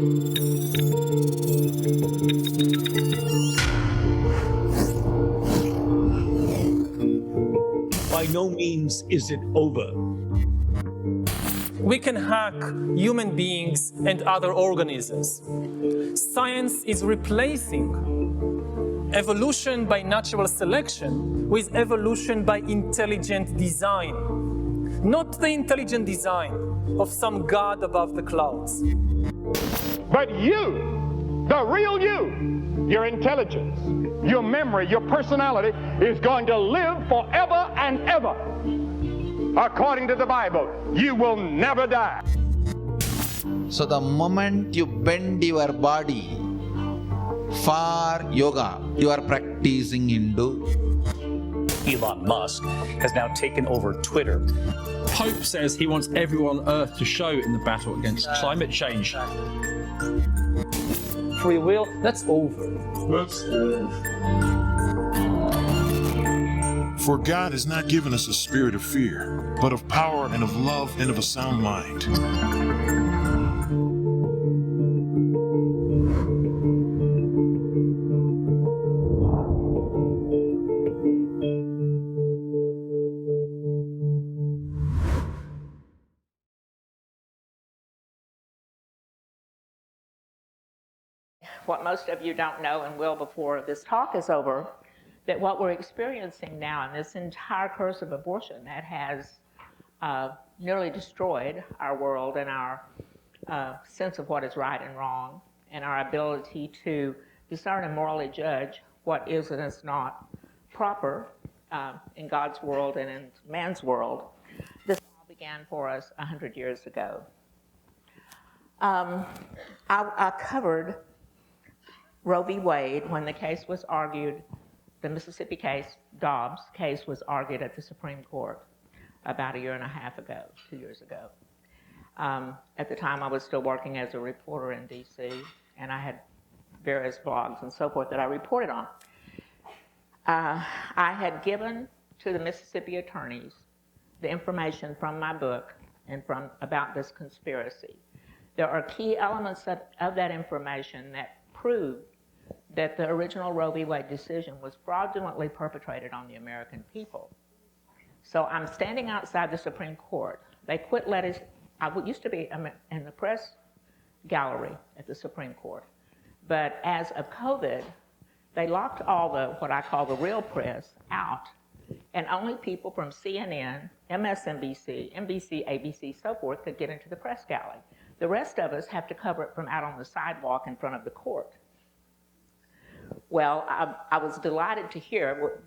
By no means is it over. We can hack human beings and other organisms. Science is replacing evolution by natural selection with evolution by intelligent design. Not the intelligent design of some god above the clouds. But you, the real you, your intelligence, your memory, your personality is going to live forever and ever. According to the Bible, you will never die. So the moment you bend your body for yoga, you are practicing Hindu. Elon Musk has now taken over Twitter. Pope says he wants everyone on Earth to show in the battle against climate change. Free will, that's over. For God has not given us a spirit of fear, but of power and of love and of a sound mind. What most of you don't know and will before this talk is over, that what we're experiencing now in this entire curse of abortion that has nearly destroyed our world and our sense of what is right and wrong, and our ability to discern and morally judge what is and is not proper in God's world and in man's world. This all began for us 100 years ago. I covered Roe v. Wade when the case was argued. The Mississippi case, Dobbs case, was argued at the Supreme Court about 1.5 years ago, 2 years ago. At the time, I was still working as a reporter in D.C., and I had various blogs and so forth that I reported on. I had given to the Mississippi attorneys the information from my book and about this conspiracy. There are key elements of that information that prove that the original Roe v. Wade decision was fraudulently perpetrated on the American people. So I'm standing outside the Supreme Court. They quit letting, I used to be in the press gallery at the Supreme Court, but as of COVID, they locked all the, what I call the real press, out, and only people from CNN, MSNBC, NBC, ABC, so forth could get into the press gallery. The rest of us have to cover it from out on the sidewalk in front of the court. Well, I was delighted to hear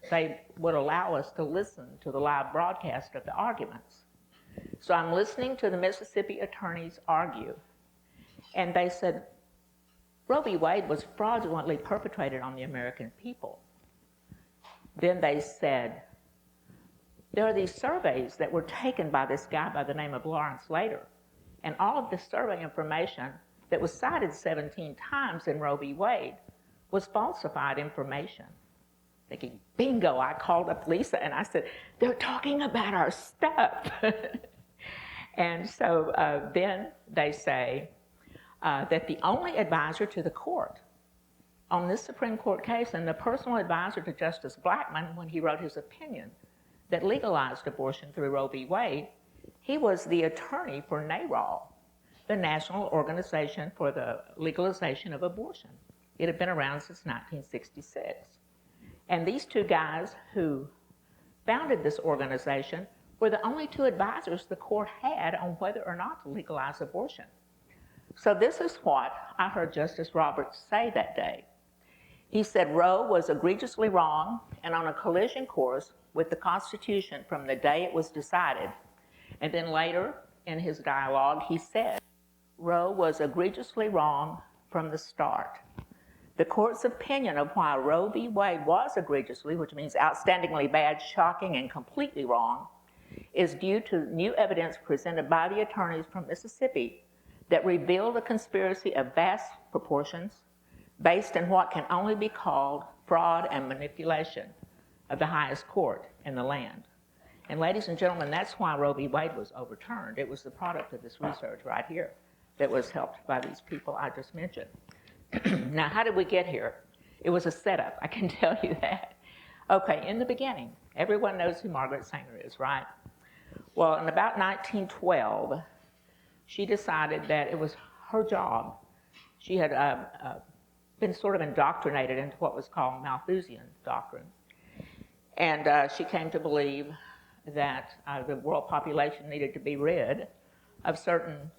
they would allow us to listen to the live broadcast of the arguments. So I'm listening to the Mississippi attorneys argue, and they said, Roe v. Wade was fraudulently perpetrated on the American people. Then they said, there are these surveys that were taken by this guy by the name of Lawrence Lader, and all of the survey information that was cited 17 times in Roe v. Wade was falsified information. Thinking, bingo, I called up Lisa and I said, they're talking about our stuff. And so then they say that the only advisor to the court on this Supreme Court case, and the personal advisor to Justice Blackmun when he wrote his opinion that legalized abortion through Roe v. Wade, he was the attorney for NARAL, the National Organization for the Legalization of Abortion. It had been around since 1966. And these two guys who founded this organization were the only two advisors the court had on whether or not to legalize abortion. So this is what I heard Justice Roberts say that day. He said Roe was egregiously wrong and on a collision course with the Constitution from the day it was decided. And then later in his dialogue, he said Roe was egregiously wrong from the start. The court's opinion of why Roe v. Wade was egregiously, which means outstandingly bad, shocking, and completely wrong, is due to new evidence presented by the attorneys from Mississippi that revealed a conspiracy of vast proportions based in what can only be called fraud and manipulation of the highest court in the land. And ladies and gentlemen, that's why Roe v. Wade was overturned. It was the product of this research right here. that was helped by these people I just mentioned. Now, how did we get here? It was a setup, I can tell you that. Okay, in the beginning, everyone knows who Margaret Sanger is, right? Well, in about 1912, she decided that it was her job. She had been sort of indoctrinated into what was called Malthusian doctrine. And she came to believe that the world population needed to be rid of certain,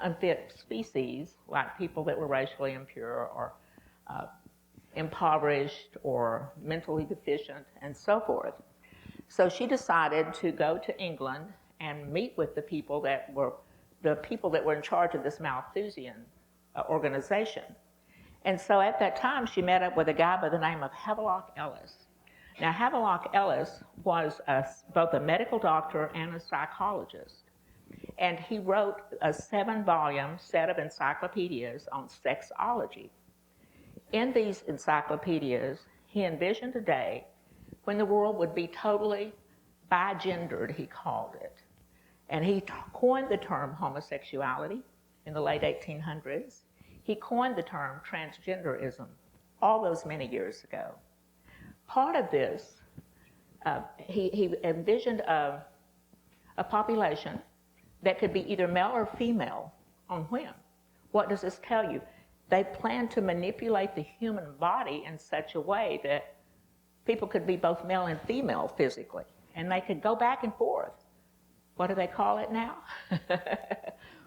unfit species, like people that were racially impure or impoverished or mentally deficient and so forth. So she decided to go to England and meet with the people that were in charge of this Malthusian organization. And so at that time, she met up with a guy by the name of Havelock Ellis. Now, Havelock Ellis was both a medical doctor and a psychologist. And he wrote a 7-volume set of encyclopedias on sexology. In these encyclopedias, he envisioned a day when the world would be totally bigendered, he called it. And he coined the term homosexuality in the late 1800s. He coined the term transgenderism all those many years ago. Part of this, he envisioned a population that could be either male or female on whim. What does this tell you? They planned to manipulate the human body in such a way that people could be both male and female physically, and they could go back and forth. What do they call it now?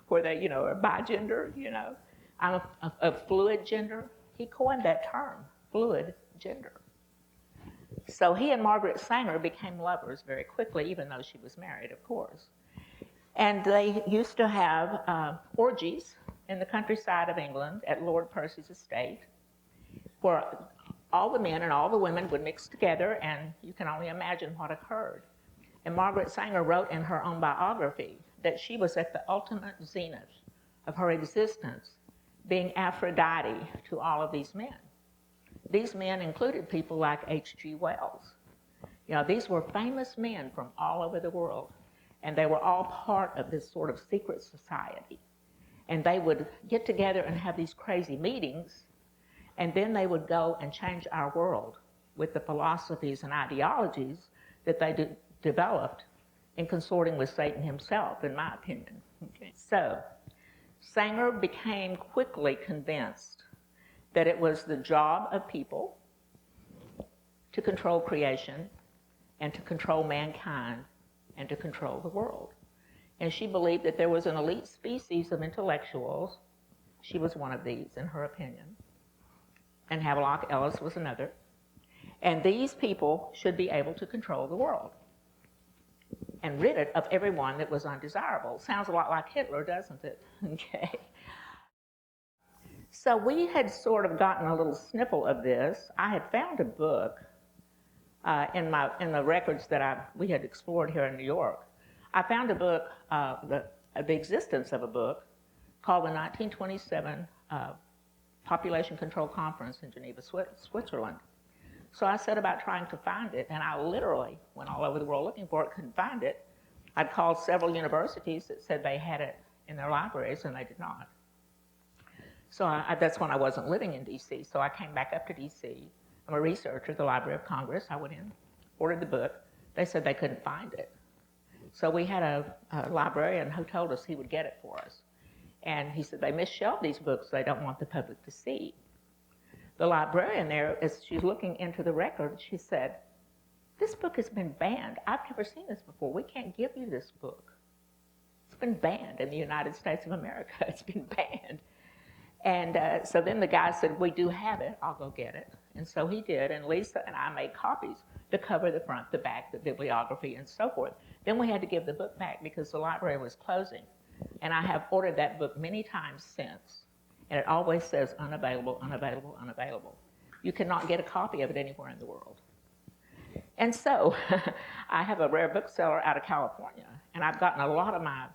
Where they, are bigender, I'm a fluid gender. He coined that term, fluid gender. So he and Margaret Sanger became lovers very quickly, even though she was married, of course. And they used to have orgies in the countryside of England at Lord Percy's estate, where all the men and all the women would mix together, and you can only imagine what occurred. And Margaret Sanger wrote in her own biography that she was at the ultimate zenith of her existence, being Aphrodite to all of these men. These men included people like H.G. Wells. These were famous men from all over the world, and they were all part of this sort of secret society. And they would get together and have these crazy meetings, and then they would go and change our world with the philosophies and ideologies that they developed in consorting with Satan himself, in my opinion. Okay. So, Sanger became quickly convinced that it was the job of people to control creation and to control mankind and to control the world. And she believed that there was an elite species of intellectuals. She was one of these, in her opinion. And Havelock Ellis was another. And these people should be able to control the world and rid it of everyone that was undesirable. Sounds a lot like Hitler, doesn't it? Okay. So we had sort of gotten a little sniffle of this. I had found a book in the records that we had explored here in New York. I found a book, the existence of a book called the 1927 Population Control Conference in Geneva, Switzerland. So I set about trying to find it, and I literally went all over the world looking for it, couldn't find it. I'd called several universities that said they had it in their libraries, and they did not. So that's when I wasn't living in D.C., so I came back up to D.C. I'm a researcher at the Library of Congress. I went in, ordered the book. They said they couldn't find it. So we had a librarian who told us he would get it for us. And he said, they misshelved these books they don't want the public to see. The librarian there, as she's looking into the record, she said, this book has been banned. I've never seen this before. We can't give you this book. It's been banned in the United States of America. It's been banned. And so then the guy said, we do have it. I'll go get it. And so he did, and Lisa and I made copies, the cover, the front, the back, the bibliography, and so forth. Then we had to give the book back because the library was closing. And I have ordered that book many times since, and it always says unavailable, unavailable, unavailable. You cannot get a copy of it anywhere in the world. And so I have a rare bookseller out of California, and I've gotten a lot of my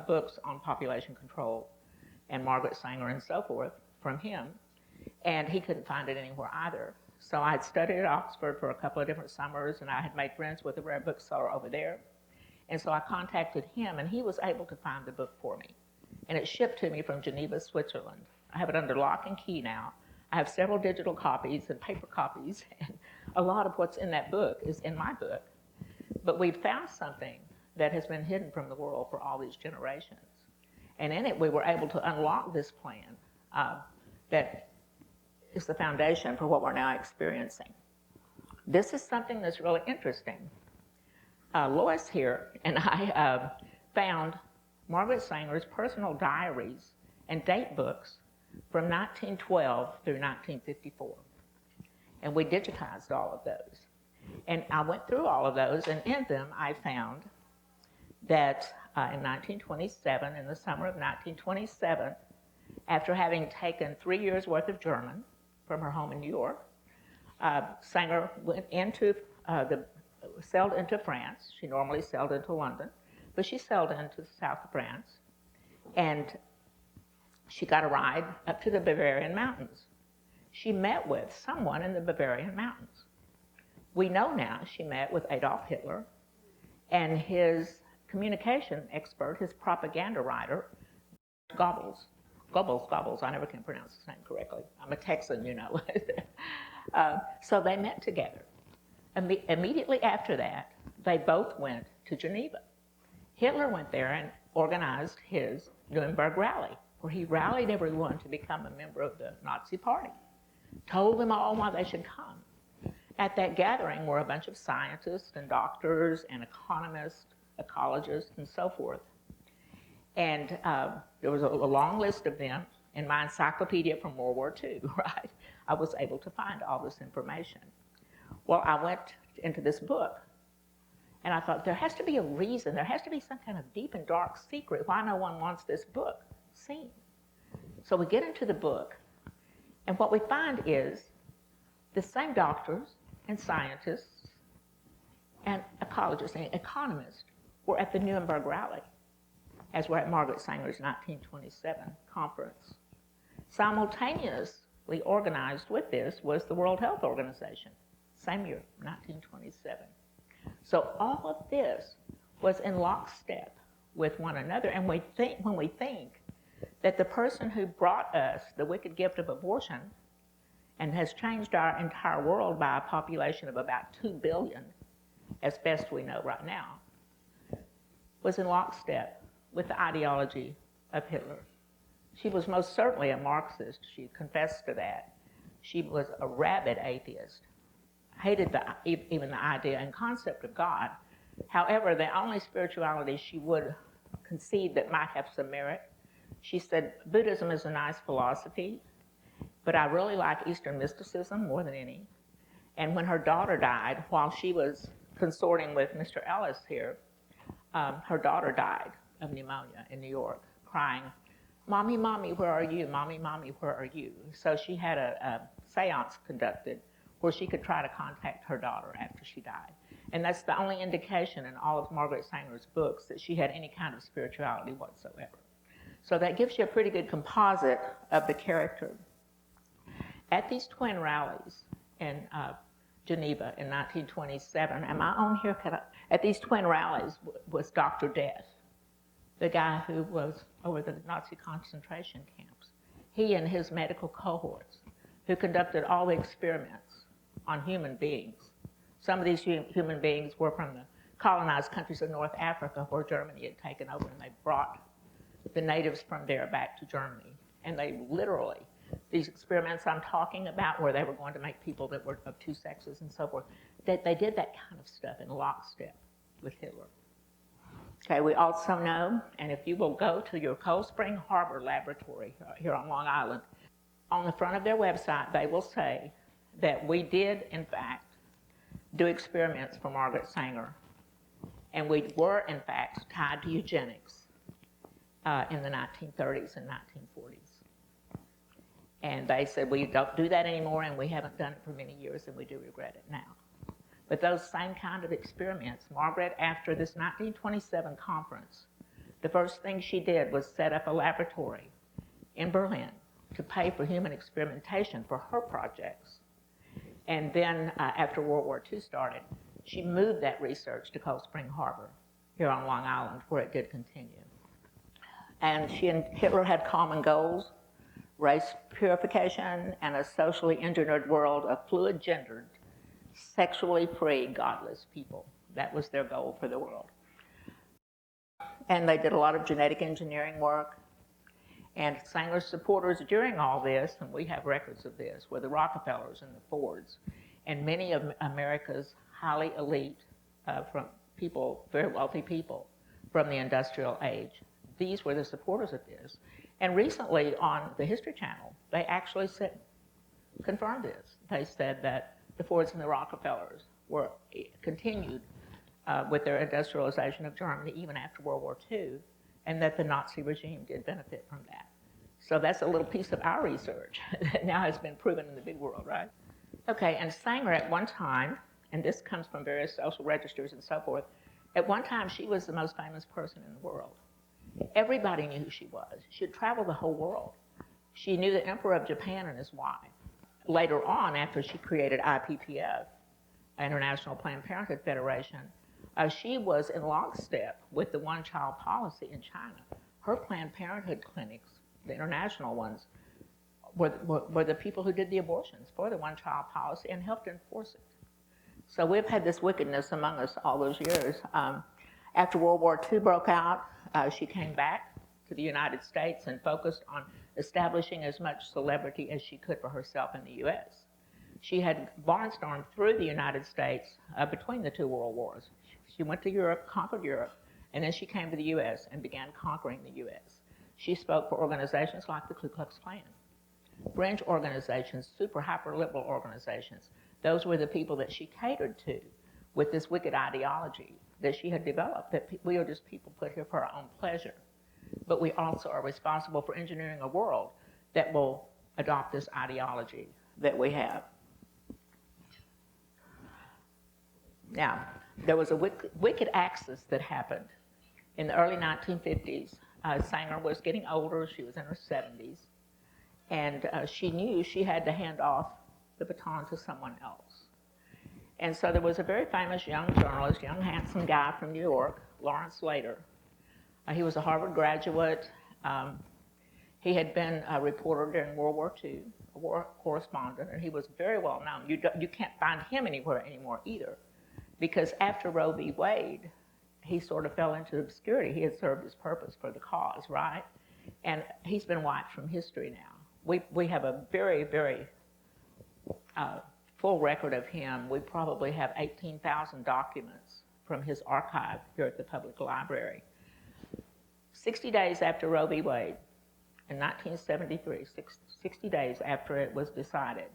books on population control and Margaret Sanger and so forth from him, and he couldn't find it anywhere either. So I had studied at Oxford for a couple of different summers, and I had made friends with a rare bookseller over there. And so I contacted him, and he was able to find the book for me. and it's shipped to me from Geneva, Switzerland. I have it under lock and key now. I have several digital copies and paper copies, and a lot of what's in that book is in my book. But we've found something that has been hidden from the world for all these generations. And in it, we were able to unlock this plan that is the foundation for what we're now experiencing. This is something that's really interesting. Lois here and I found Margaret Sanger's personal diaries and date books from 1912 through 1954. And we digitized all of those. And I went through all of those, and in them I found that in 1927, in the summer of 1927, after having taken 3 years' worth of German from her home in New York, Sanger went into sailed into France. She normally sailed into London, but she sailed into the south of France, and she got a ride up to the Bavarian mountains. She met with someone in the Bavarian mountains. We know now she met with Adolf Hitler and his communication expert, his propaganda writer, Goebbels, I never can pronounce his name correctly. I'm a Texan, you know. So they met together. Immediately after that, they both went to Geneva. Hitler went there and organized his Nuremberg rally, where he rallied everyone to become a member of the Nazi Party, told them all why they should come. At that gathering were a bunch of scientists and doctors and economists, ecologists, and so forth. And there was a long list of them in my encyclopedia from World War II, right? I was able to find all this information. Well, I went into this book, and I thought, there has to be a reason, there has to be some kind of deep and dark secret why no one wants this book seen. So we get into the book, and what we find is the same doctors and scientists and ecologists and economists were at the Nuremberg rally, as were at Margaret Sanger's 1927 conference. Simultaneously organized with this was the World Health Organization, same year, 1927. So all of this was in lockstep with one another, and when we think that the person who brought us the wicked gift of abortion and has changed our entire world by a population of about 2 billion, as best we know right now, was in lockstep with the ideology of Hitler. She was most certainly a Marxist. She confessed to that. She was a rabid atheist, hated even the idea and concept of God. However, the only spirituality she would concede that might have some merit, she said, Buddhism is a nice philosophy, but I really like Eastern mysticism more than any. And when her daughter died, while she was consorting with Mr. Ellis here, her daughter died of pneumonia in New York, crying, Mommy, Mommy, where are you? Mommy, Mommy, where are you? So she had a seance conducted where she could try to contact her daughter after she died. And that's the only indication in all of Margaret Sanger's books that she had any kind of spirituality whatsoever. So that gives you a pretty good composite of the character. At these twin rallies in Geneva in 1927, am I on here? At these twin rallies was Dr. Death, the guy who was over the Nazi concentration camps. He and his medical cohorts, who conducted all the experiments on human beings. Some of these human beings were from the colonized countries of North Africa, where Germany had taken over, and they brought the natives from there back to Germany. And they literally, these experiments I'm talking about, where they were going to make people that were of 2 sexes and so forth, that they did that kind of stuff in lockstep with Hitler. Okay, we also know, and if you will go to your Cold Spring Harbor laboratory here on Long Island, on the front of their website, they will say that we did, in fact, do experiments for Margaret Sanger, and we were, in fact, tied to eugenics in the 1930s and 1940s. And they said, we don't do that anymore, and we haven't done it for many years, and we do regret it now. But those same kind of experiments, Margaret, after this 1927 conference, the first thing she did was set up a laboratory in Berlin to pay for human experimentation for her projects. And then after World War II started, she moved that research to Cold Spring Harbor here on Long Island, where it did continue. And she and Hitler had common goals: race purification and a socially engineered world of fluid gendered, sexually free, godless people. That was their goal for the world. And they did a lot of genetic engineering work. And Sanger's supporters during all this, and we have records of this, were the Rockefellers and the Fords, and many of America's highly elite, from people, very wealthy people from the industrial age. These were the supporters of this. And recently on the History Channel, they actually confirmed this. They said that the Fords and the Rockefellers were continued with their industrialization of Germany even after World War II, and that the Nazi regime did benefit from that. So that's a little piece of our research that now has been proven in the big world, right? Okay, and Sanger at one time, and this comes from various social registers and so forth, at one time she was the most famous person in the world. Everybody knew who she was. She had traveled the whole world. She knew the Emperor of Japan and his wife. Later on, after she created IPPF, International Planned Parenthood Federation, she was in lockstep with the one-child policy in China. Her Planned Parenthood clinics, the international ones, were the people who did the abortions for the one-child policy and helped enforce it. So we've had this wickedness among us all those years. After World War II broke out, she came back to the United States and focused on establishing as much celebrity as she could for herself in the U.S. She had barnstormed through the United States between the two world wars. She went to Europe, conquered Europe, and then she came to the U.S. and began conquering the U.S. She spoke for organizations like the Ku Klux Klan, fringe organizations, super hyper-liberal organizations. Those were the people that she catered to with this wicked ideology that she had developed, that we are just people put here for our own pleasure. But we also are responsible for engineering a world that will adopt this ideology that we have. Now, there was a wicked axis that happened in the early 1950s. Sanger was getting older. She was in her 70s. And she knew she had to hand off the baton to someone else. And so there was a very famous young journalist, young handsome guy from New York, Lawrence Slater. He was a Harvard graduate. He had been a reporter during World War II, a war correspondent, and he was very well known. You can't find him anywhere anymore either, because after Roe v. Wade, he sort of fell into obscurity. He had served his purpose for the cause, right? And he's been wiped from history now. We have a very, very full record of him. We probably have 18,000 documents from his archive here at the public library. 60 days after Roe v. Wade, in 1973, 60 days after it was decided,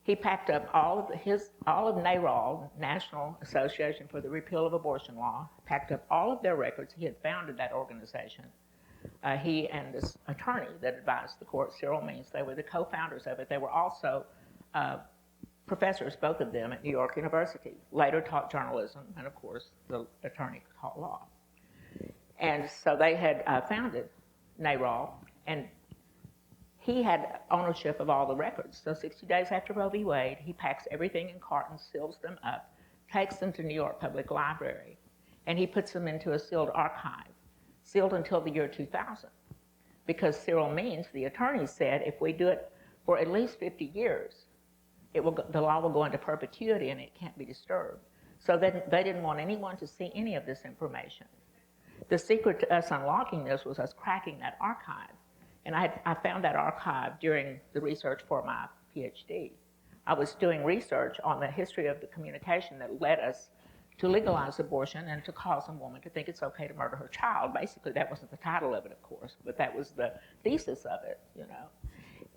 he packed up all of NARAL, National Association for the Repeal of Abortion Law, packed up all of their records. He had founded that organization. He and this attorney that advised the court, Cyril Means, they were the co-founders of it. They were also professors, both of them, at New York University. Later taught journalism, and of course, the attorney taught law. And so they had founded NARAL, and he had ownership of all the records. So 60 days after Roe v. Wade, he packs everything in cartons, seals them up, takes them to New York Public Library, and he puts them into a sealed archive, sealed until the year 2000. Because Cyril Means, the attorney, said if we do it for at least 50 years, the law will go into perpetuity and it can't be disturbed. So they didn't want anyone to see any of this information. The secret to us unlocking this was us cracking that archive. And I found that archive during the research for my PhD. I was doing research on the history of the communication that led us to legalize abortion and to cause a woman to think it's okay to murder her child. Basically, that wasn't the title of it, of course, but that was the thesis of it, you know.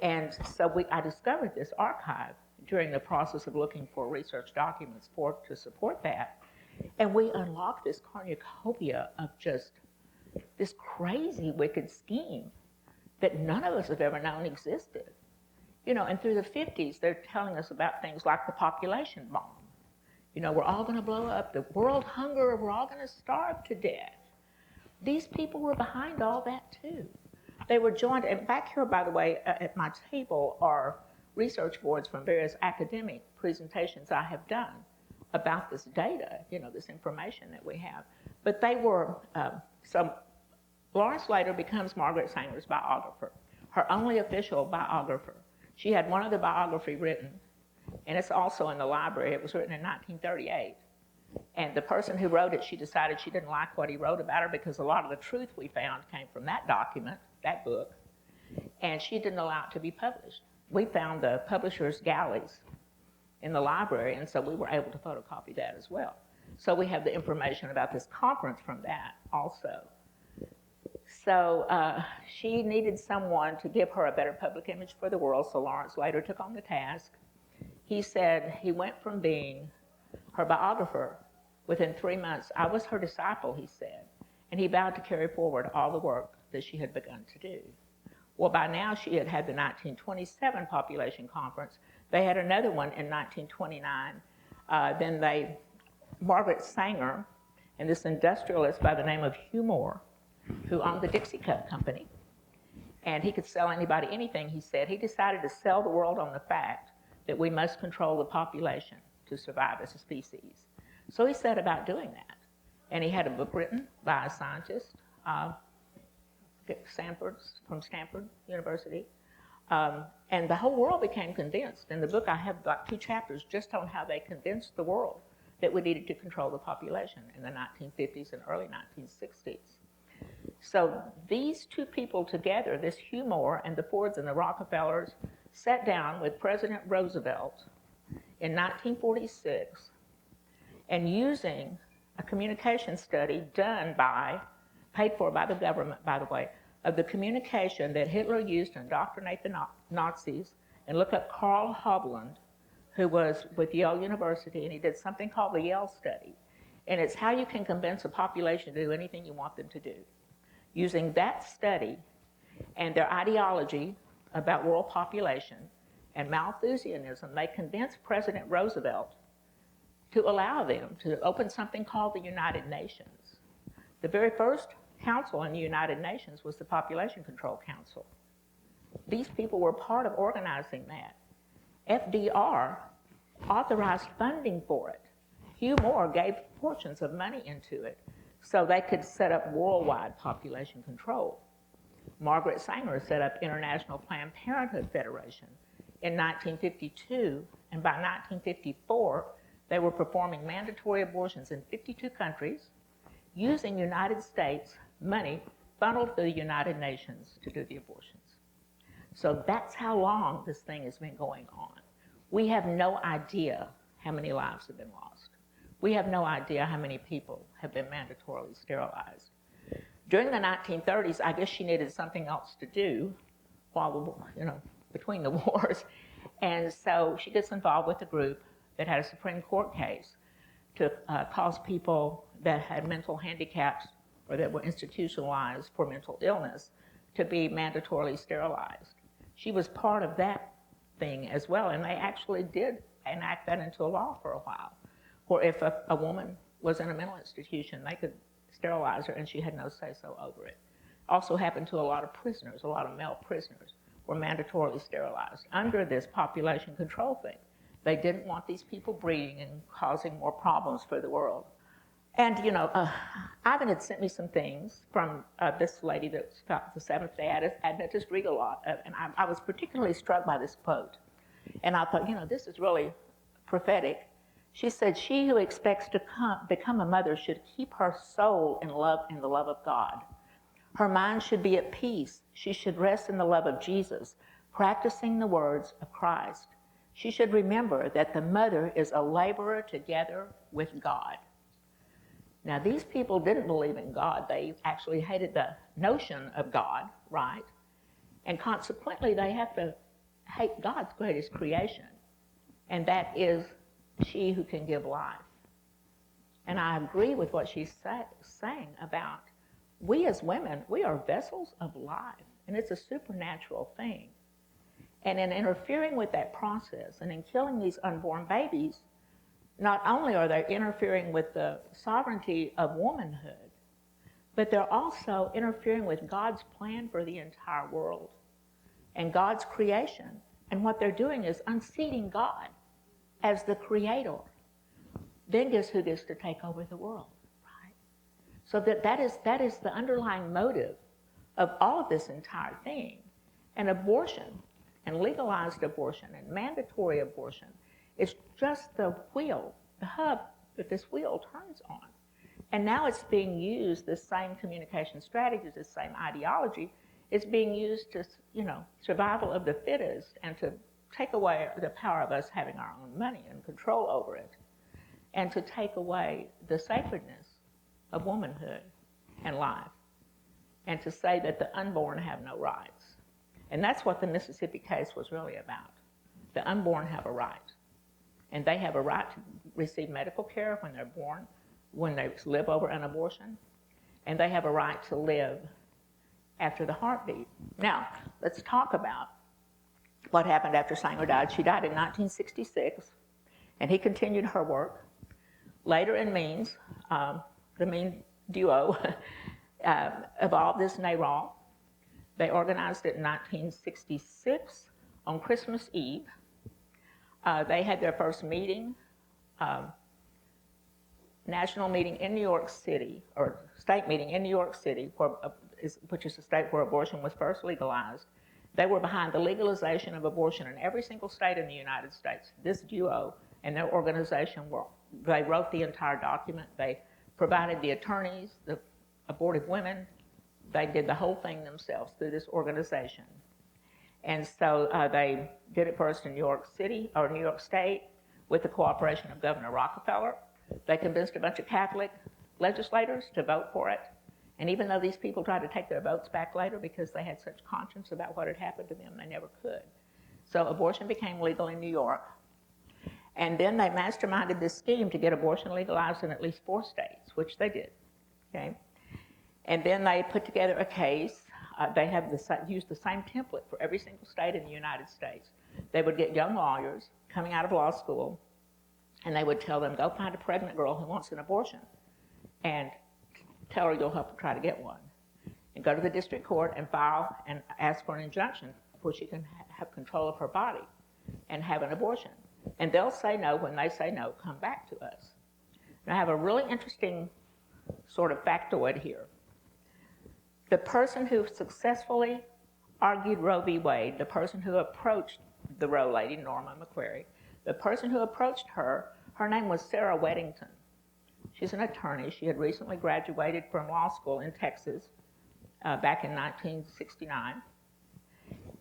And so I discovered this archive during the process of looking for research documents to support that. And we unlocked this cornucopia of just this crazy, wicked scheme that none of us have ever known existed. You know, and through the 50s, they're telling us about things like the population bomb. You know, we're all going to blow up, the world hunger, we're all going to starve to death. These people were behind all that too. They were joined, and back here, by the way, at my table are research boards from various academic presentations I have done about this data, you know, this information that we have. But they were, so Lawrence later becomes Margaret Sanger's biographer, her only official biographer. She had one other biography written, and it's also in the library. It was written in 1938. And the person who wrote it, she decided she didn't like what he wrote about her because a lot of the truth we found came from that document, that book, and she didn't allow it to be published. We found the publisher's galleys in the library, and so we were able to photocopy that as well. So we have the information about this conference from that also. So she needed someone to give her a better public image for the world, so Lawrence later took on the task. He said he went from being her biographer within 3 months. I was her disciple, he said, and he vowed to carry forward all the work that she had begun to do. Well, by now she had had the 1927 population conference. They had another one in 1929. Margaret Sanger and this industrialist by the name of Hugh Moore, who owned the Dixie Cup Company, and he could sell anybody anything, he said. He decided to sell the world on the fact that we must control the population to survive as a species. So he set about doing that. And he had a book written by a scientist, from Stanford University. And the whole world became convinced. In the book, I have like 2 chapters just on how they convinced the world that we needed to control the population in the 1950s and early 1960s. So these 2 people together, this Hugh Moore and the Fords and the Rockefellers, sat down with President Roosevelt in 1946 and using a communication study done paid for by the government, by the way, of the communication that Hitler used to indoctrinate the Nazis, and look up Carl Hovland, who was with Yale University, and he did something called the Yale study. And it's how you can convince a population to do anything you want them to do. Using that study and their ideology about world population and Malthusianism, they convinced President Roosevelt to allow them to open something called the United Nations. The very first council in the United Nations was the Population Control Council. These people were part of organizing that. FDR authorized funding for it. Hugh Moore gave portions of money into it so they could set up worldwide population control. Margaret Sanger set up International Planned Parenthood Federation in 1952, and by 1954, they were performing mandatory abortions in 52 countries using United States money funneled through the United Nations to do the abortions. So that's how long this thing has been going on. We have no idea how many lives have been lost. We have no idea how many people have been mandatorily sterilized. During the 1930s, I guess she needed something else to do while, between the wars. And so she gets involved with a group that had a Supreme Court case to cause people that had mental handicaps or that were institutionalized for mental illness to be mandatorily sterilized. She was part of that thing as well, and they actually did enact that into a law for a while, where if a woman was in a mental institution, they could sterilize her and she had no say-so over it. Also happened to a lot of prisoners, a lot of male prisoners were mandatorily sterilized under this population control thing. They didn't want these people breeding and causing more problems for the world. And, Ivan had sent me some things from this lady that's about the Seventh-day Adventist, read a lot, and I was particularly struck by this quote. And I thought, this is really prophetic. She said, "She who expects to become a mother should keep her soul in the love of God. Her mind should be at peace. She should rest in the love of Jesus, practicing the words of Christ. She should remember that the mother is a laborer together with God." Now, these people didn't believe in God. They actually hated the notion of God, right? And consequently, they have to hate God's greatest creation, and that is she who can give life. And I agree with what she's saying about we as women, we are vessels of life, and it's a supernatural thing. And in interfering with that process and in killing these unborn babies, not only are they interfering with the sovereignty of womanhood, but they're also interfering with God's plan for the entire world and God's creation. And what they're doing is unseating God as the creator. Then guess who gets to take over the world, right? So that is the underlying motive of all of this entire thing. And abortion, and legalized abortion, and mandatory abortion, is just the wheel, the hub that this wheel turns on. And now it's being used, this same communication strategies, this same ideology, is being used to, survival of the fittest, and to take away the power of us having our own money and control over it, and to take away the sacredness of womanhood and life, and to say that the unborn have no rights. And that's what the Mississippi case was really about. The unborn have a right, and they have a right to receive medical care when they're born, when they live over an abortion, and they have a right to live after the heartbeat. Now, let's talk about what happened after Sanger died. She died in 1966, and he continued her work. Later in Means, the Mean duo evolved this NARAL. They organized it in 1966 on Christmas Eve. They had their first meeting, national meeting in New York City, or state meeting in New York City, which is the state where abortion was first legalized. They were behind the legalization of abortion in every single state in the United States. This duo and their organization they wrote the entire document. They provided the attorneys, the abortive women. They did the whole thing themselves through this organization. And so they did it first in New York City, or New York State, with the cooperation of Governor Rockefeller. They convinced a bunch of Catholic legislators to vote for it. And even though these people tried to take their votes back later because they had such conscience about what had happened to them, they never could. So abortion became legal in New York. And then they masterminded this scheme to get abortion legalized in at least 4 states, which they did. Okay? And then they put together a case. They have used the same template for every single state in the United States. They would get young lawyers coming out of law school, and they would tell them, go find a pregnant girl who wants an abortion, and tell her you'll help her try to get one. And go to the district court and file and ask for an injunction where she can have control of her body and have an abortion. And they'll say no. When they say no, come back to us. And I have a really interesting sort of factoid here. The person who successfully argued Roe v. Wade, the person who approached the Roe lady, Norma McQuarrie, the person who approached her, her name was Sarah Weddington. She's an attorney. She had recently graduated from law school in Texas back in 1969.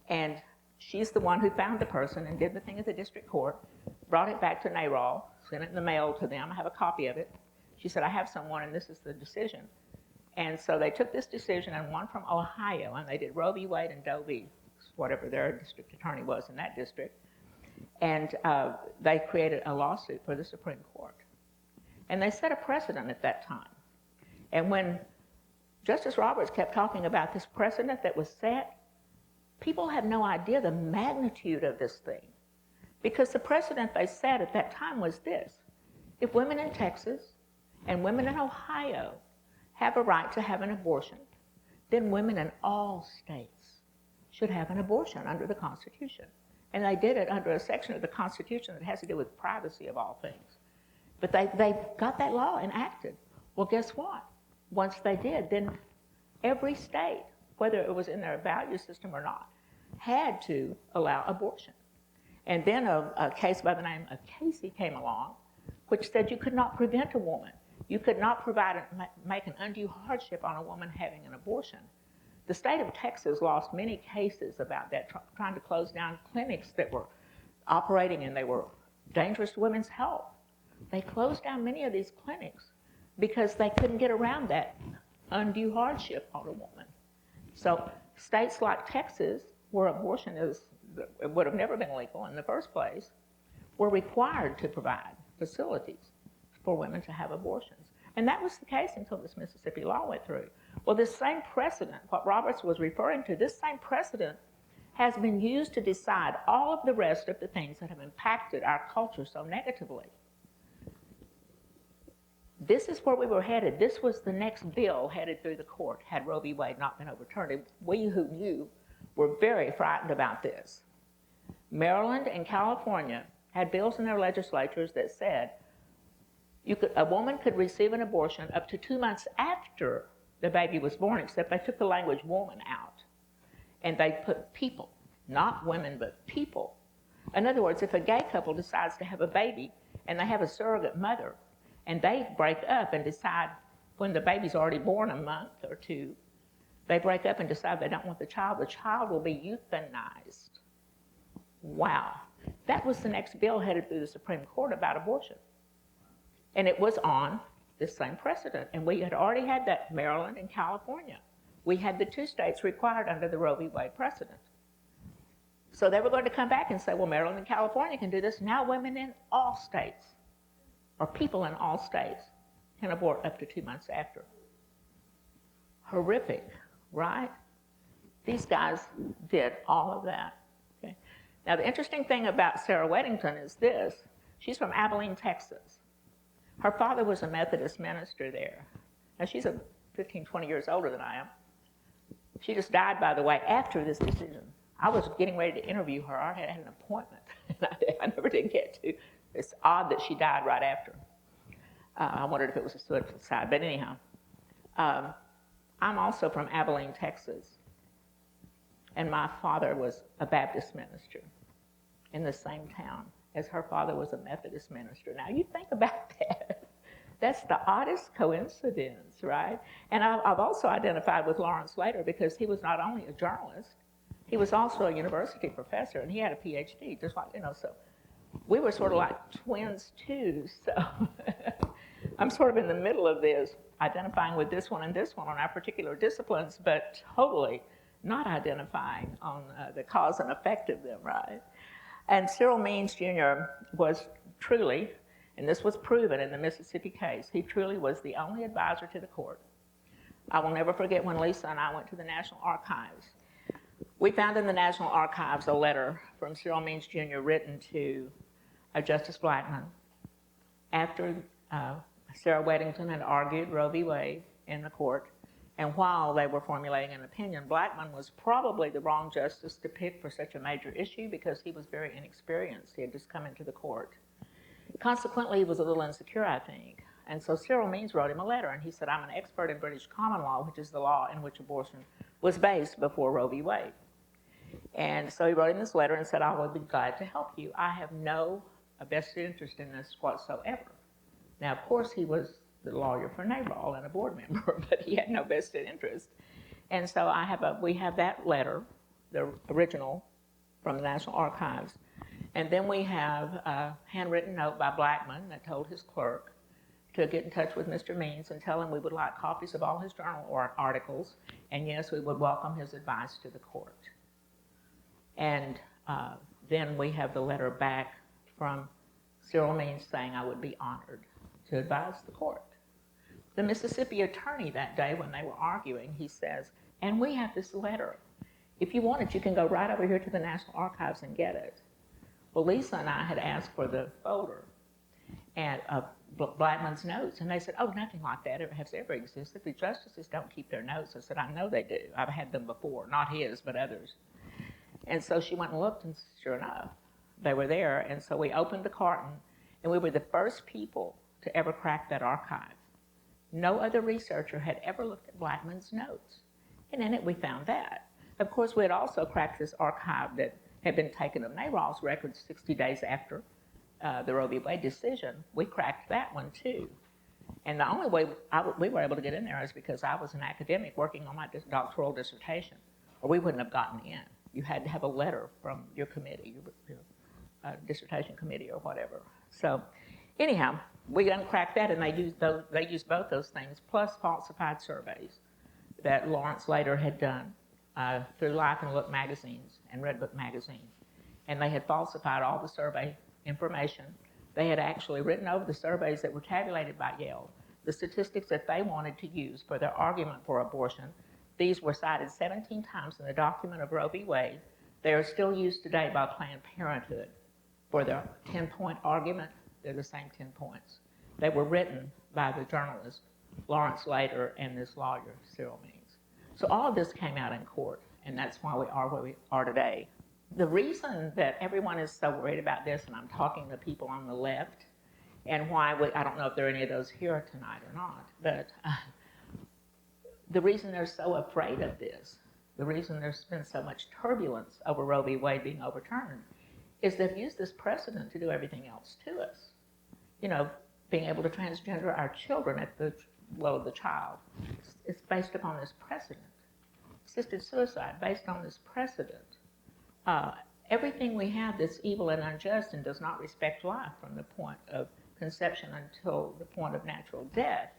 And she's the one who found the person and did the thing at the district court, brought it back to NARAL, sent it in the mail to them. I have a copy of it. She said, I have someone, and this is the decision. And so they took this decision and one from Ohio, and they did Roe v. Wade and Doe v. whatever their district attorney was in that district. And they created a lawsuit for the Supreme Court. And they set a precedent at that time. And when Justice Roberts kept talking about this precedent that was set, people have no idea the magnitude of this thing. Because the precedent they set at that time was this: if women in Texas and women in Ohio have a right to have an abortion, then women in all states should have an abortion under the Constitution. And they did it under a section of the Constitution that has to do with privacy of all things. But they got that law enacted. Well, guess what? Once they did, then every state, whether it was in their value system or not, had to allow abortion. And then a case by the name of Casey came along, which said you could not prevent a woman. You could not make an undue hardship on a woman having an abortion. The state of Texas lost many cases about that, trying to close down clinics that were operating and they were dangerous to women's health. They closed down many of these clinics because they couldn't get around that undue hardship on a woman. So states like Texas, where abortion would have never been legal in the first place, were required to provide facilities for women to have abortions. And that was the case until this Mississippi law went through. Well, this same precedent, what Roberts was referring to, this same precedent has been used to decide all of the rest of the things that have impacted our culture so negatively. This is where we were headed. This was the next bill headed through the court had Roe v. Wade not been overturned. And we who knew were very frightened about this. Maryland and California had bills in their legislatures that said a woman could receive an abortion up to 2 months after the baby was born, except they took the language woman out. And they put people, not women, but people. In other words, if a gay couple decides to have a baby and they have a surrogate mother and they break up and decide when the baby's already born a month or two, they break up and decide they don't want the child will be euthanized. Wow. That was the next bill headed through the Supreme Court about abortion. And it was on this same precedent. And we had already had that in Maryland and California. We had the 2 states required under the Roe v. Wade precedent. So they were going to come back and say, well, Maryland and California can do this. Now women in all states, or people in all states, can abort up to 2 months after. Horrific, right? These guys did all of that. Okay? Now, the interesting thing about Sarah Weddington is this. She's from Abilene, Texas. Her father was a Methodist minister there. Now, she's 15, 20 years older than I am. She just died, by the way, after this decision. I was getting ready to interview her. I had an appointment, and I never did get to. It's odd that she died right after. I wondered if it was a suicide, but anyhow. I'm also from Abilene, Texas, and my father was a Baptist minister in the same town as her father was a Methodist minister. Now, you think about that. That's the oddest coincidence, right? And I've also identified with Lawrence later because he was not only a journalist, he was also a university professor, and he had a PhD, just like, so we were sort of like twins too, so I'm sort of in the middle of this, identifying with this one and this one on our particular disciplines, but totally not identifying on the cause and effect of them, right? And Cyril Means Jr. was truly, and this was proven in the Mississippi case, he truly was the only advisor to the court. I will never forget when Lisa and I went to the National Archives. We found in the National Archives a letter from Cyril Means Jr. written to Justice Blackmun after Sarah Weddington had argued Roe v. Wade in the court, and while they were formulating an opinion, Blackmun was probably the wrong justice to pick for such a major issue because he was very inexperienced. He had just come into the court. Consequently, he was a little insecure, I think. And so Cyril Means wrote him a letter, and he said, I'm an expert in British common law, which is the law in which abortion was based before Roe v. Wade. And so he wrote him this letter and said, I would be glad to help you. I have no vested interest in this whatsoever. Now, of course, he was the lawyer for NARAL and a board member, but he had no vested interest. And so we have that letter, the original from the National Archives. And then we have a handwritten note by Blackmun that told his clerk to get in touch with Mr. Means and tell him we would like copies of all his journal articles, and yes, we would welcome his advice to the court. And then we have the letter back from Cyril Means saying I would be honored to advise the court. The Mississippi attorney that day when they were arguing, he says, and we have this letter. If you want it, you can go right over here to the National Archives and get it. Well, Lisa and I had asked for the folder and Blackmun's notes, and they said, oh, nothing like that has ever existed. The justices don't keep their notes. I said, I know they do. I've had them before, not his, but others. And so she went and looked, and sure enough, they were there. And so we opened the carton, and we were the first people to ever crack that archive. No other researcher had ever looked at Blackmun's notes. And in it, we found that. Of course, we had also cracked this archive that had been taken of NARAL's records 60 days after the Roe v. Wade decision. We cracked that one, too. And the only way we were able to get in there is because I was an academic working on my doctoral dissertation, or we wouldn't have gotten in. You had to have a letter from your committee, your dissertation committee or whatever. So anyhow, we uncracked that, and they used both those things, plus falsified surveys that Lawrence later had done through Life and Look magazines and Red Book magazine. And they had falsified all the survey information. They had actually written over the surveys that were tabulated by Yale, the statistics that they wanted to use for their argument for abortion. These were cited 17 times in the document of Roe v. Wade. They are still used today by Planned Parenthood for their 10-point argument. They're the same 10 points. They were written by the journalist Lawrence Lader and this lawyer, Cyril Means. So all of this came out in court, and that's why we are where we are today. The reason that everyone is so worried about this, and I'm talking to people on the left, and why I don't know if there are any of those here tonight or not, but the reason they're so afraid of this, the reason there's been so much turbulence over Roe v. Wade being overturned, is they've used this precedent to do everything else to us. You know, being able to transgender our children at the will of the child. It's based upon this precedent. Assisted suicide, based on this precedent. Everything we have that's evil and unjust and does not respect life from the point of conception until the point of natural death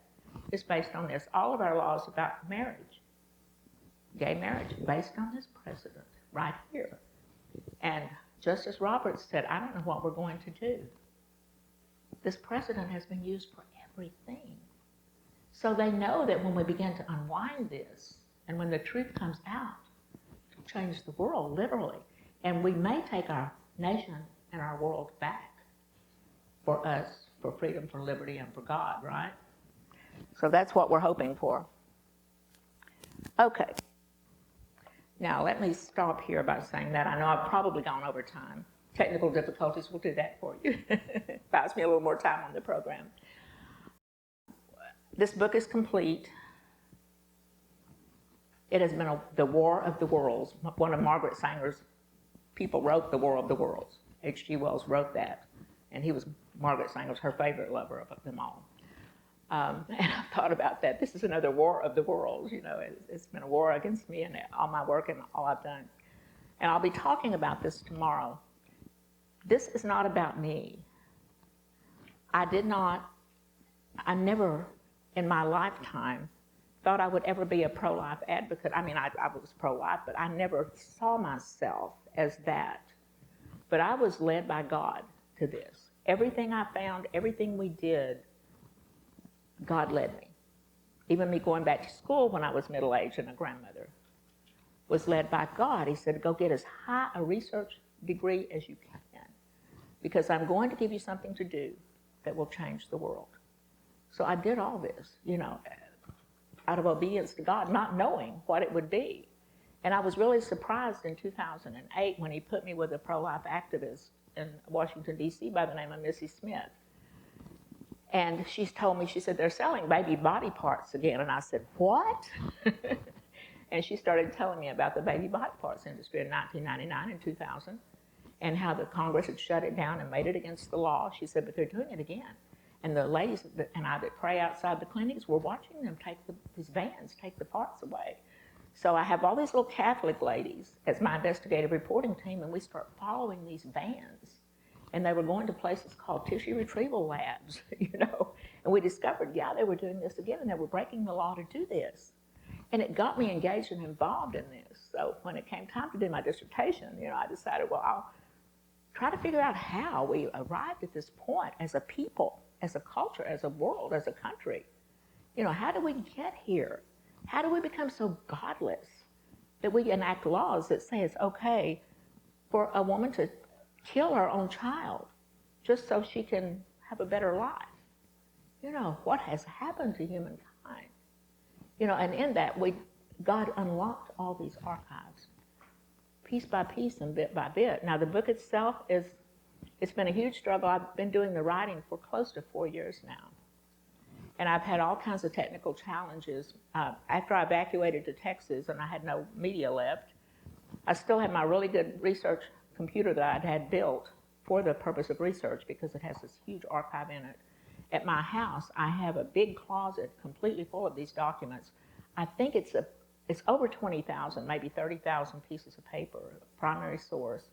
is based on this. All of our laws about marriage, gay marriage, based on this precedent right here. And Justice Roberts said, I don't know what we're going to do. This precedent has been used for everything. So they know that when we begin to unwind this, and when the truth comes out, it'll change the world, literally. And we may take our nation and our world back for us, for freedom, for liberty, and for God, right? So that's what we're hoping for. Okay. Now, let me stop here by saying that. I know I've probably gone over time. Technical difficulties will do that for you. Buys me a little more time on the program. This book is complete. It has been the War of the Worlds. One of Margaret Sanger's people wrote The War of the Worlds. H.G. Wells wrote that, and he was, Margaret Sanger's her favorite lover of them all. And I've thought about that. This is another war of the worlds, you know. It's been a war against me and all my work and all I've done. And I'll be talking about this tomorrow. This is not about me. I never in my lifetime thought I would ever be a pro-life advocate. I mean, I was pro-life, but I never saw myself as that. But I was led by God to this. Everything I found, everything we did, God led me. Even me going back to school when I was middle-aged and a grandmother was led by God. He said, go get as high a research degree as you can, because I'm going to give you something to do that will change the world. So I did all this, you know, out of obedience to God, not knowing what it would be. And I was really surprised in 2008 when he put me with a pro-life activist in Washington, D.C. by the name of Missy Smith. And she's told me, she said, they're selling baby body parts again. And I said, what? And she started telling me about the baby body parts industry in 1999 and 2000 and how the Congress had shut it down and made it against the law. She said, but they're doing it again. And the ladies and I that pray outside the clinics, we're watching them take these vans, take the parts away. So I have all these little Catholic ladies as my investigative reporting team, and we start following these vans. And they were going to places called tissue retrieval labs, you know. And we discovered, yeah, they were doing this again, and they were breaking the law to do this. And it got me engaged and involved in this. So when it came time to do my dissertation, you know, I decided, well, I'll try to figure out how we arrived at this point as a people, as a culture, as a world, as a country. You know, how do we get here? How do we become so godless that we enact laws that say it's okay for a woman to kill her own child just so she can have a better life? You know, what has happened to humankind? You know, and in that, God unlocked all these archives, piece by piece and bit by bit. Now, the book itself it's been a huge struggle. I've been doing the writing for close to 4 years now. And I've had all kinds of technical challenges. After I evacuated to Texas and I had no media left, I still had my really good research computer that I'd had built for the purpose of research because it has this huge archive in it. At my house, I have a big closet completely full of these documents. I think it's over 20,000, maybe 30,000 pieces of paper, primary source.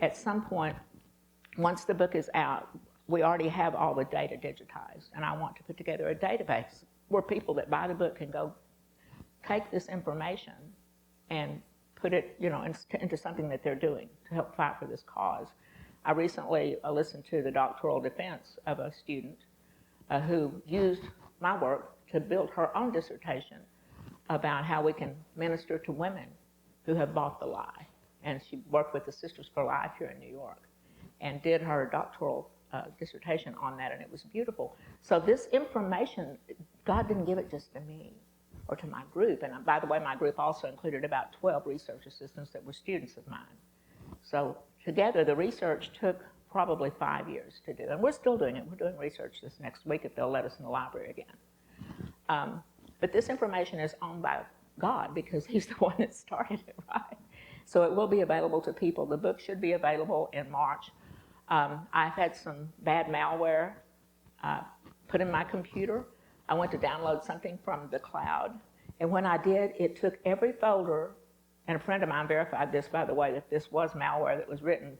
At some point, once the book is out, we already have all the data digitized, and I want to put together a database where people that buy the book can go take this information and put it, you know, into something that they're doing to help fight for this cause. I recently listened to the doctoral defense of a student who used my work to build her own dissertation about how we can minister to women who have bought the lie. And she worked with the Sisters for Life here in New York and did her doctoral dissertation on that, and it was beautiful. So this information, God didn't give it just to me or to my group. And by the way, my group also included about 12 research assistants that were students of mine. So together, the research took probably 5 years to do. And we're still doing it. We're doing research this next week if they'll let us in the library again. But this information is owned by God because he's the one that started it, right? So it will be available to people. The book should be available in March. I've had some bad malware put in my computer. I went to download something from the cloud. And when I did, it took every folder, and a friend of mine verified this, by the way, that this was malware that was written,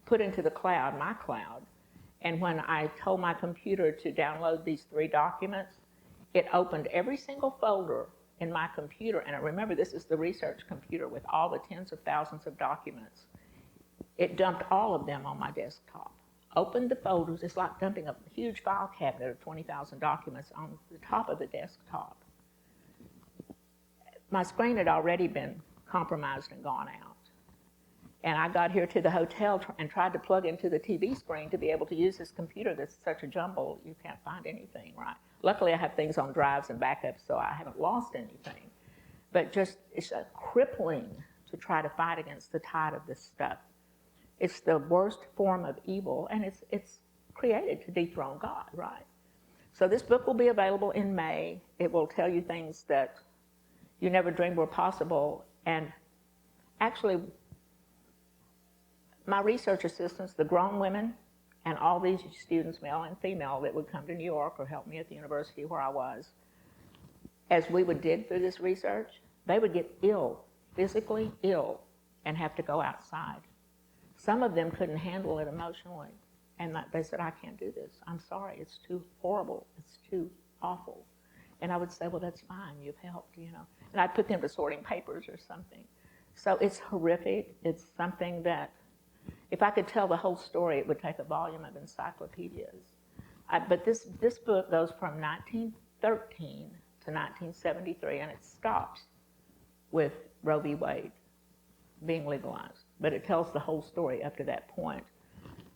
put into the cloud, my cloud. And when I told my computer to download these 3 documents, it opened every single folder in my computer. And I remember, this is the research computer with all the tens of thousands of documents. It dumped all of them on my desktop. Opened the folders. It's like dumping a huge file cabinet of 20,000 documents on the top of the desktop. My screen had already been compromised and gone out. And I got here to the hotel and tried to plug into the TV screen to be able to use this computer that's such a jumble, you can't find anything, right? Luckily, I have things on drives and backups, so I haven't lost anything. But just, it's a crippling to try to fight against the tide of this stuff. It's the worst form of evil, and it's created to dethrone God, right? So this book will be available in May. It will tell you things that you never dreamed were possible. And actually, my research assistants, the grown women, and all these students, male and female, that would come to New York or help me at the university where I was, as we would dig through this research, they would get ill, physically ill, and have to go outside. Some of them couldn't handle it emotionally, and they said, I can't do this. I'm sorry, it's too horrible, it's too awful. And I would say, well, that's fine, you've helped, you know. And I'd put them to sorting papers or something. So it's horrific. It's something that, if I could tell the whole story, it would take a volume of encyclopedias. But this book goes from 1913 to 1973, and it stops with Roe v. Wade being legalized. But it tells the whole story up to that point.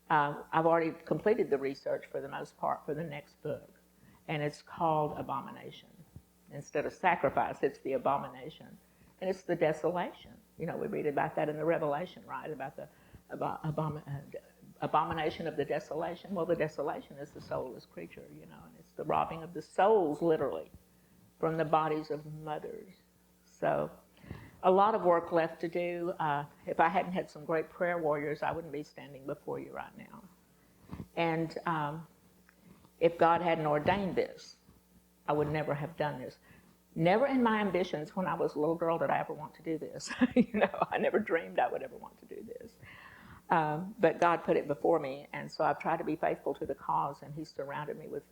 I've already completed the research for the most part for the next book, and it's called Abomination. Instead of sacrifice, it's the abomination. And it's the desolation. You know, we read about that in the Revelation, right? About the abomination of the desolation. Well, the desolation is the soulless creature, you know, and it's the robbing of the souls, literally, from the bodies of mothers. So a lot of work left to do. If I hadn't had some great prayer warriors, I wouldn't be standing before you right now. And if God hadn't ordained this, I would never have done this. Never in my ambitions when I was a little girl did I ever want to do this. You know, I never dreamed I would ever want to do this. But God put it before me, and so I've tried to be faithful to the cause, and He's surrounded me with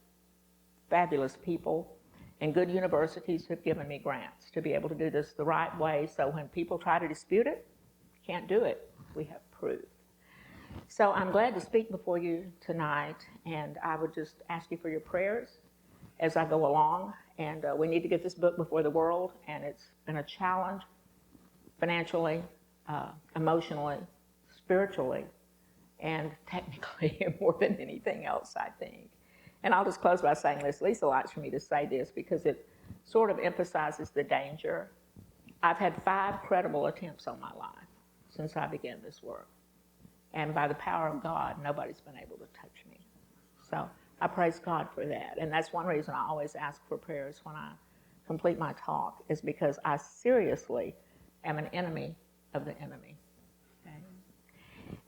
fabulous people, and good universities have given me grants to be able to do this the right way, so when people try to dispute it, can't do it. We have proof. So I'm glad to speak before you tonight, and I would just ask you for your prayers as I go along. And we need to get this book before the world, and it's been a challenge financially, emotionally, spiritually, and technically more than anything else, I think. And I'll just close by saying this. Lisa likes for me to say this because it sort of emphasizes the danger. I've had 5 credible attempts on my life since I began this work. And by the power of God, nobody's been able to touch me. So I praise God for that. And that's one reason I always ask for prayers when I complete my talk, is because I seriously am an enemy of the enemy. Okay?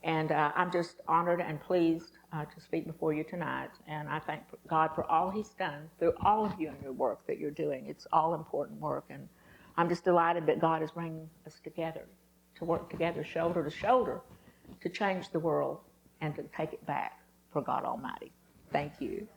And I'm just honored and pleased to speak before you tonight. And I thank God for all He's done through all of you and your work that you're doing. It's all important work. And I'm just delighted that God is bringing us together, to work together shoulder to shoulder, to change the world and to take it back for God Almighty. Thank you.